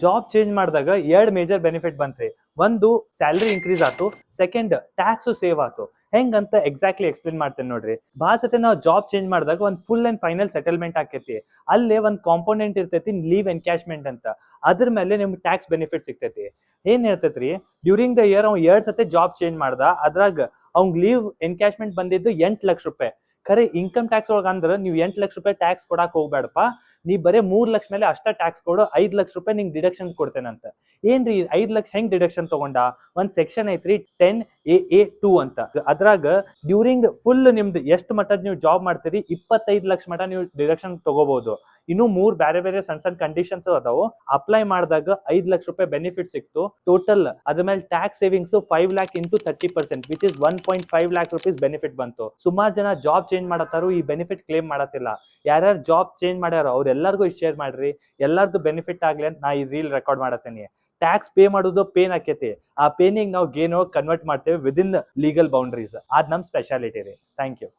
Job change ಮಾಡಿದಾಗ ಎರಡು major benefit ಬಂತ್ರಿ. ಒಂದು ಸ್ಯಾಲರಿ ಇನ್ಕ್ರೀಸ್ ಆತು, ಸೆಕೆಂಡ್ ಟ್ಯಾಕ್ಸ್ ಸೇವ್ ಆತು. ಹೆಂಗಂತ ಎಕ್ಸಾಕ್ಟ್ಲಿ ಎಕ್ಸ್ಪ್ಲೇನ್ ಮಾಡ್ತೇನೆ ನೋಡ್ರಿ. ಭಾಳ ಸತಿ ನಾವು ಜಾಬ್ ಚೇಂಜ್ ಮಾಡಿದಾಗ ಒಂದು ಫುಲ್ ಅಂಡ್ ಫೈನಲ್ ಸೆಟಲ್ಮೆಂಟ್ ಆಕೈತಿ. ಅಲ್ಲೇ ಒಂದು ಕಾಂಪೋನೆಂಟ್ ಇರ್ತೈತಿ ಲೀವ್ ಎನ್ಕ್ಯಾಶ್ಮೆಂಟ್ ಅಂತ. ಅದ್ರ ಮೇಲೆ ನಿಮ್ಗೆ ಟ್ಯಾಕ್ಸ್ ಬೆನಿಫಿಟ್ ಸಿಗ್ತೈತಿ. ಏನ್ ಹೇಳ್ತೈತ್ರಿ, ಡ್ಯೂರಿಂಗ್ ದ ಇಯರ್ ಅವ್ನು 2 ಸತಿ ಜಾಬ್ ಚೇಂಜ್ ಮಾಡ್ದ, ಅದ್ರಾಗ ಅವ್ನ್ ಲೀವ್ ಎನ್ಕ್ಯಾಶ್ಮೆಂಟ್ ಬಂದಿದ್ದು 8 ಲಕ್ಷ ರೂಪಾಯಿ. ಖರೆ ಇನ್ಕಮ್ ಟ್ಯಾಕ್ಸ್ ಒಳಗ ಅಂದ್ರೆ ನೀವು 8 ಲಕ್ಷ ರೂಪಾಯಿ ಟ್ಯಾಕ್ಸ್ ಕೊಡಕ್ ಹೋಗ್ಬೇಡಪ್ಪ, ನೀ ಬರೇ 3 ಲಕ್ಷ ಮೇಲೆ ಅಷ್ಟ ಟ್ಯಾಕ್ಸ್ ಕೊಡು, 5 ಲಕ್ಷ ರೂಪಾಯಿ ನಿಂಗೆ ಡಿಡಕ್ಷನ್ ಕೊಡ್ತೇನಂತ. ಏನ್ರಿ 5 ಲಕ್ಷ ಹೆಂಗ್ ಡಿಡಕ್ಷನ್ ತಗೊಂಡ? ಒಂದ್ ಸೆಕ್ಷನ್ ಐತ್ರಿ 10AA2 ಅಂತ. ಅದ್ರಾಗ ಡ್ಯೂರಿಂಗ್ ಫುಲ್ ನಿಮ್ದು ಎಷ್ಟು ಮಟ್ಟ ನೀವು ಜಾಬ್ ಮಾಡ್ತೀರಿ 25 ಲಕ್ಷ ಮಟ್ಟ ನೀವು ಡಿಡಕ್ಷನ್ ತಗೋಬಹುದು. ಇನ್ನು 3 ಬೇರೆ ಬೇರೆ ಸಣ್ಣ ಸಣ್ಣ ಕಂಡೀಷನ್ಸ್ ಅದಾವು. ಅಪ್ಲೈ ಮಾಡಿದಾಗ 5 ಲಕ್ಷ ರೂಪಾಯಿ ಬೆನಿಫಿಟ್ ಸಿಕ್ತು. ಟೋಟಲ್ ಅದ್ರ ಮೇಲೆ tax savings 5 lakh into 30%, which is 1.5 lakh rupees benefit ಬಂತು. ಸುಮಾರು ಜನ ಜಾಬ್ ಚೇಂಜ್ ಮಾಡತ್ತಾರು, ಈ ಬೆನಿಫಿಟ್ ಕ್ಲೇಮ್ ಮಾಡತ್ತಿಲ್ಲ. ಯಾರ್ಯಾರು ಜಾಬ್ ಚೇಂಜ್ ಮಾಡ್ಯಾರ ಅವ್ರೆಲ್ಲರಿಗೂ ಶೇರ್ ಮಾಡ್ರಿ, ಎಲ್ಲಾರ್ದು ಬೆನಿಫಿಟ್ ಆಗ್ಲಿ ಅಂತ ನಾ ಈ ರೀಲ್ ರೆಕಾರ್ಡ್ ಮಾಡತ್ತೀನಿ. ಟ್ಯಾಕ್ಸ್ ಪೇ ಮಾಡೋದು ಪೇನ್ ಆಕೇತಿ, ಆ ಪೇನಿಗೆ ನಾವು ಗೇನ್ ಕನ್ವರ್ಟ್ ಮಾಡ್ತೇವೆ ವಿದಿನ್ ಲೀಗಲ್ ಬೌಂಡ್ರೀಸ್. ಅದ್ ನಮ್ ಸ್ಪೆಷಾಲಿಟಿ ರೀ. Thank you.